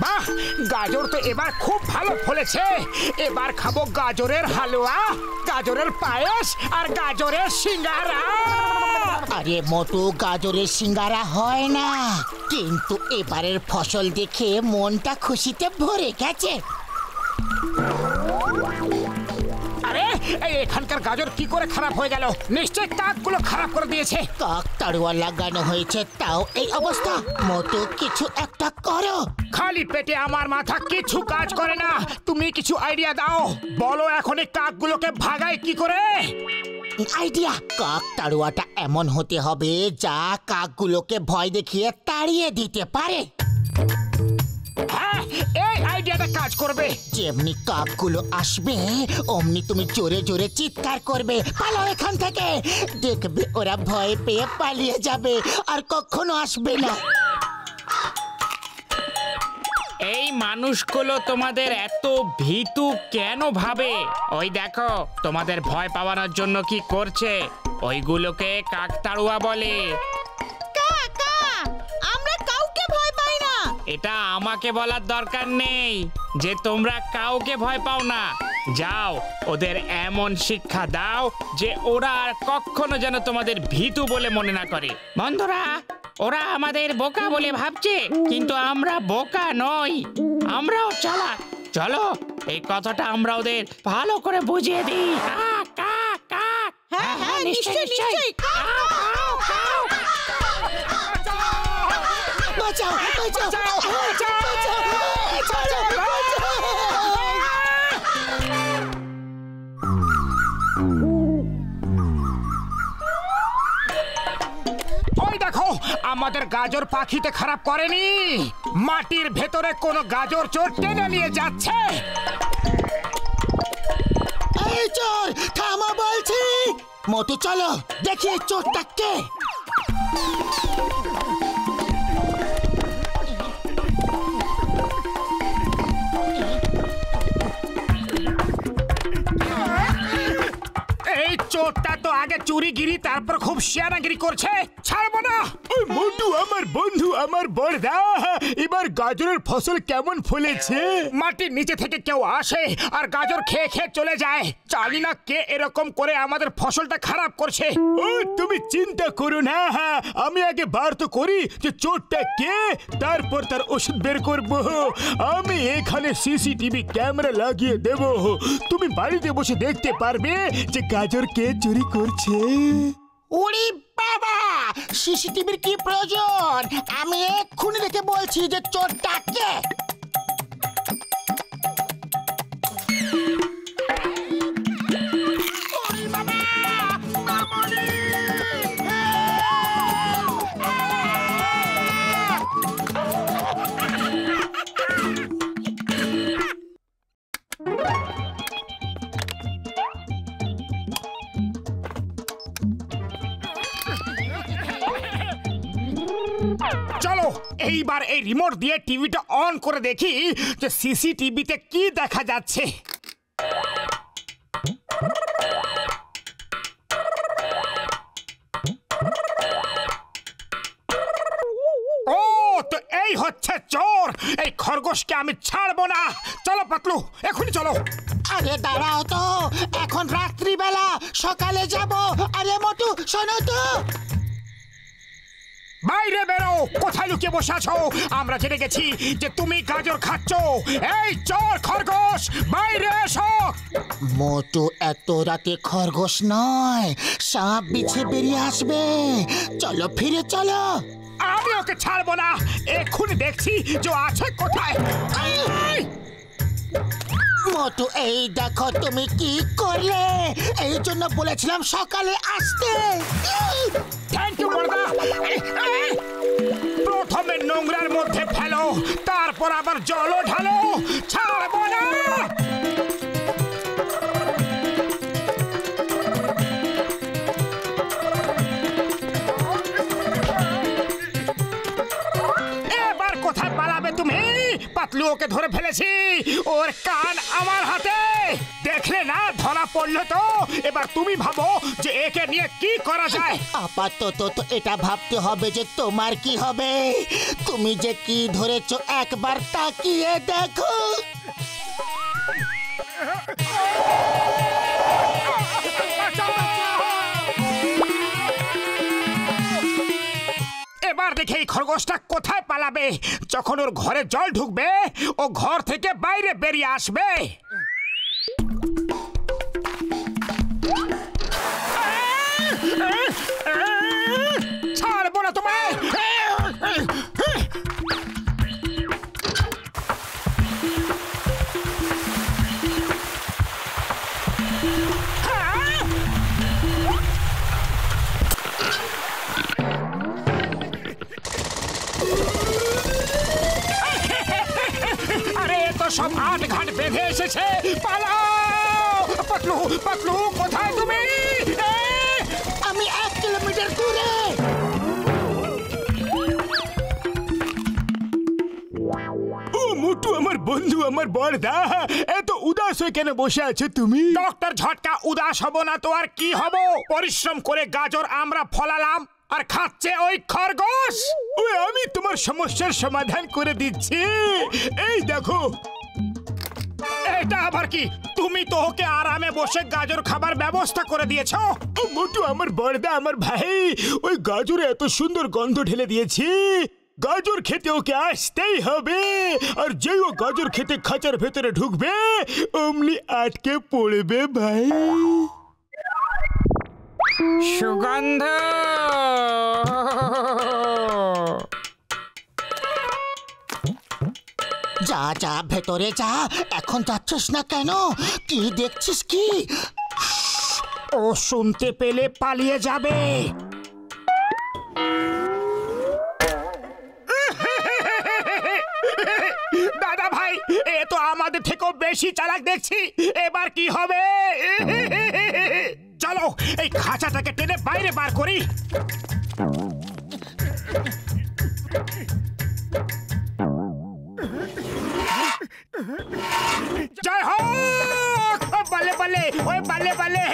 বাহ, গাজর তো এবার খুব ভালো ফলেছে। এবার খাবো গাজরের হালুয়া, গাজরের পায়েস আর গাজরের সিঙ্গারা। আরে মোটু, গাজরের সিঙ্গারা হয় না, কিন্তু এবারের ফসল দেখে মনটা খুশিতে ভরে গেছে। আরে এখানকার গাজর কি করে খারাপ হয়ে গেল? নিশ্চয় কাকগুলো খারাপ করে দিয়েছে। কাক তাড়ুয়া লাগানো হয়েছে, তাও এই অবস্থা। মোটু, কিছু একটা করো। খালি পেটে আমার মাথা কিছু কাজ করে না। তুমি কিছু আইডিয়া দাও, বলো এখন এই কাকগুলোকে ভাগাই কি করে? আইডিয়া? কাক তাড়ুয়াটা এমন হতে হবে যা কাকগুলোকে ভয় দেখিয়ে তাড়িয়ে দিতে পারে। হ্যাঁ, এই আইডিয়াটা কাজ করবে। যেমনি কাকগুলো আসবে অমনি তুমি জোরে জোরে চিৎকার করবে, পালাও এখান থেকে। দেখবে ওরা ভয় পেয়ে পালিয়ে যাবে আর কখনো আসবে না। এই মানুষগুলো তোমাদের এত ভীতু কেন ভাবে? ওই দেখো তোমাদের ভয় পাওয়ানোর জন্য কি করছে। ওইগুলোকে কাকতাড়ুয়া বলে। এটা আমাকে বলার দরকার নেই যে তোমরা কাউকে ভয় পাও না। যাও, ওদের এমন শিক্ষা দাও যে ওরা আর কখনো যেন তোমাদের ভীতু বলে মনে না করে। বন্ধুরা, ওরা আমাদের বোকা বলে ভাবছে, কিন্তু আমরা বোকা নই, আমরাও চালাক। চলো এই কথাটা আমরা ওদের ভালো করে বুঝিয়ে দিই। কাক কাক কাক। হ্যাঁ হ্যাঁ, নিশ্চয়ই নিশ্চয়ই। বাঁচাও, বাঁচাও, বাঁচাও। ওই দেখো, আমাদের গাজর পাখিতে খারাপ করেনি। মাটির ভেতরে কোনো গাজর চোর টেনে নিয়ে যাচ্ছে। এই চোর, থামা বলছি। মোটু, চলো দেখি চোরটা কে। এই চোরটা তো আগে চুরিগিরি, তারপর খুব শিয়ানাগিরি করছে। ছাড়বো না। ওই মোটু আমার বন্ধু, আমার বড়দা, এবার গাজরের ফসল কেমন ফলেছে? মাটির নিচে থেকে কেউ আসে আর গাজর খেয়ে খেয়ে চলে যায়। জানি না কে এরকম করে আমাদের ফসলটা খারাপ করছে। ও তুমি চিন্তা করো না, আমি আগে বার তো করি যে চোরটা কে, তারপর তার ওষুধ বের করব। আমি এখানে সিসিটিভি ক্যামেরা লাগিয়ে দেব, তুমি বাড়িতে বসে দেখতে পারবে যে গাজর কে চুরি করছে। ওরে বাবা, সিসিটিভির কি প্রয়োজন? আমি এক্ষুনি দেখে বলছি যে চোরটা কে। চলো এইবার এই রিমোট দিয়ে টিভিটা অন করে দেখি যে সিসিটিভিতে কি দেখা যাচ্ছে। ও তো এই হচ্ছে চোর। এই খরগোশকে আমি ছাড়বো না। চলো পাতলু, এখনই চলো। আরে দাঁড়াও তো, এখন রাত্রিবেলা, সকালে যাব। আরে মোটু, শোনো তো। বাইরে বেরো। কোথায় লুকিয়ে বসে আছো? আমরা জেনে গেছি যে তুমি গাজর খাচ্ছ। এই চোর খরগোশ, বাইরে এসো। মোটু এত রাতে খরগোশ নয়, সাপ বিছে বেরিয়ে আসবে। চলো, ফিরে চলো। আমি ওকে ছাড়বো না। এক্ষুনি দেখছি যে আছে কোথায়। মোটু, এই দেখো তুমি কি করলে। এই জন্য বলেছিলাম সকালে আসতে। থ্যাংক ইউ বড়দা। প্রথমে নোংরার মধ্যে ফেলো, তারপর আবার জলও ঢালো। ছাড়বো না। এবার কোথায় পালাবে তুমি? পাতলু ওকে ধরে ফেলেছি। ওর কান আমার হাতে। দেখলে না, ধরা পড়লে করলে তো এবার তুমি ভাবো যে একে নিয়ে কি করা যায়। আপাতত তো এটা ভাবতে হবে যে তোমার কি হবে। তুমি যে কি ধরেছো একবার তাকিয়ে দেখো। এবার দেখে এই খরগোশটা কোথায় পালাবে। যখন ওর ঘরে জল ঢুকবে ও ঘর থেকে বাইরে বেরিয়ে আসবে। ছাড়বো না তোমায়। আরে তো সব আট ঘাট বেঁধে এসেছে, পালাও। পাতলু পাতলু কোথায় তুমি? আমি 1 কিলোমিটার দূরে। ও মোটু আমার বন্ধু, আমার বড়দা, এত উদাস হয়ে কেন বসে আছো তুমি? ডক্টর ঝটকা উদাস হব না তো আর কি হব? পরিশ্রম করে গাজর আমরা ফলালাম আর খাচ্ছে ওই খরগোশ। ওই আমি তোমার সমস্যার সমাধান করে দিচ্ছি, এই দেখো। এটা আবার কি? তুমি তো ওকে আরামে বসে গাজর খাবার ব্যবস্থা করে দিয়েছো। ও মোটু আমার বড়দা, আমার ভাই, ওই গাজরে এত সুন্দর গন্ধ ঢেলে দিয়েছি, গাজর খেতে ওকে আসতেই হবে। আর যেই ও গাজর খেতে খাঁচার ভেতরে ঢুকবে অমনি আটকে পড়বে ভাই। সুগন্ধ। যা যা ভেতরে যা। এখন যাচ্ছিস না কেন? কি দেখছিস কি? ও শুনতে পেলে পালিয়ে যাবে। দাদা ভাই, এ তো আমাদের থেকেও বেশি চালাক দেখছি। এবার কি হবে? চলো এই খাঁচাটাকে টেনে বাইরে বার করি। জয় হোক। বলে বলে ওই বলে বলে।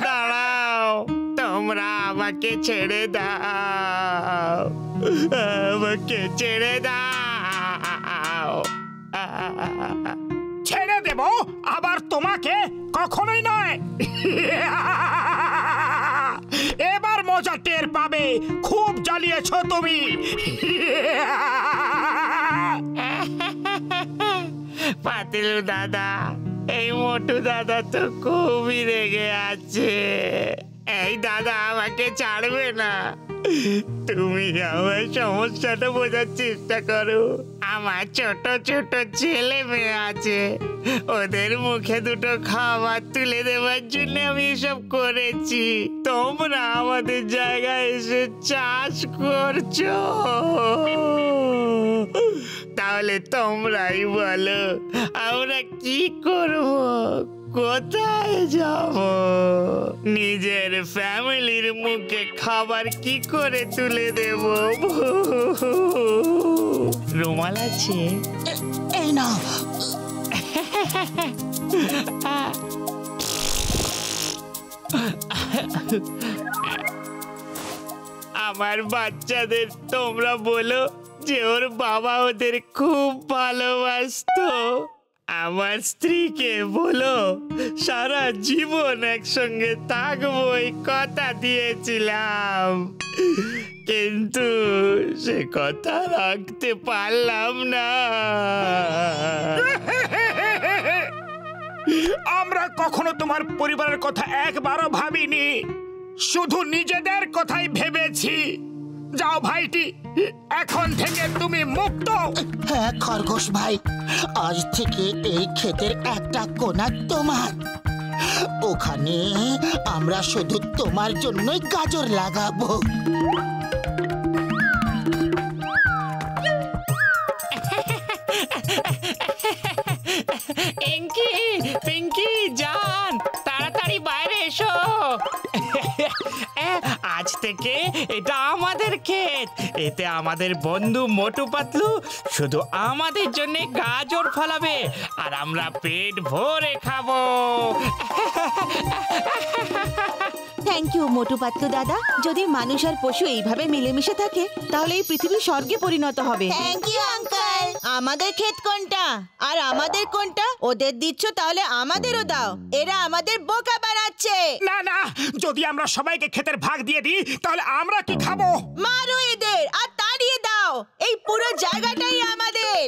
দাঁড়াও, তোমরা আমাকে ছেড়ে দাও, আমাকে ছেড়ে দাও। ছেড়ে দেব আবার তোমাকে? কখনোই নয়। এবার মজা টের পাবে। খুব জ্বালিয়েছো তুমি। পাতিলু দাদা, এই মোটু দাদা তো খুবই রেগে আছে। এই দাদা আমাকে ছাড়বে না। তুমি আমার সমস্যাটা বোঝার চেষ্টা করো। আমার ছোট ছোট ছেলে মেয়ে আছে, ওদের মুখে দুটো খাবার তুলে দেওয়ার জন্য আমি এসব করেছি। তোমরা আমাদের জায়গায় এসে চাষ করছো, তাহলে তোমরাই বলো আমরা কি করব, কোথায় যাব? নিজের ফ্যামিলির মুখে খাবার কি করে তুলে দেব? রুমাল আছে? এই না। আমার বাচ্চাদের তোমরা বলো যে ওর বাবা ওদের খুব ভালোবাসতো। আমার স্ত্রীকে বলো সারা জীবন একসঙ্গে থাকবো, এই কথা দিয়েছিলাম, কিন্তু সে কথা রাখতে পারলাম না। আমরা কখনো তোমার পরিবারের কথা একবারও ভাবিনি, শুধু নিজেদের কথাই ভেবেছি। যাও ভাইটি, এখন থেকে তুমি মুক্ত। হ্যাঁ খরগোশ ভাই, আজ থেকে এই ক্ষেতের একটা কোণা তোমার। ওখানে আমরা শুধু তোমার জন্যই গাজর লাগাবো। পিঙ্কি, পিঙ্কি জান, তাড়াতাড়ি বাইরে এসো। আজ থেকে এটা আমাদের ক্ষেত, এতে আমাদের বন্ধু মোটু পাতলু শুধু আমাদের জন্য গাজর ফলাবে আর আমরা পেট ভরে খাবো। থ্যাংক ইউ মোটু পাতলু দাদা। যদি মানুষ আর পশু এইভাবে মিলেমিশে থাকে তাহলে এই পৃথিবী স্বর্গে পরিণত হবে। Thank you uncle. আমাদের ক্ষেত কোনটা আর আমাদের কোনটা ওদের দিচ্ছ, তাহলে আমাদেরও দাও। এরা আমাদের বোকা বানাচ্ছে। না না, যদি আমরা সবাইকে ক্ষেতের ভাগ দিয়ে দিই তাহলে আমরা কি খাবো? মারো এদের আর তাড়িয়ে দাও। এই পুরো জায়গাটাই আমাদের।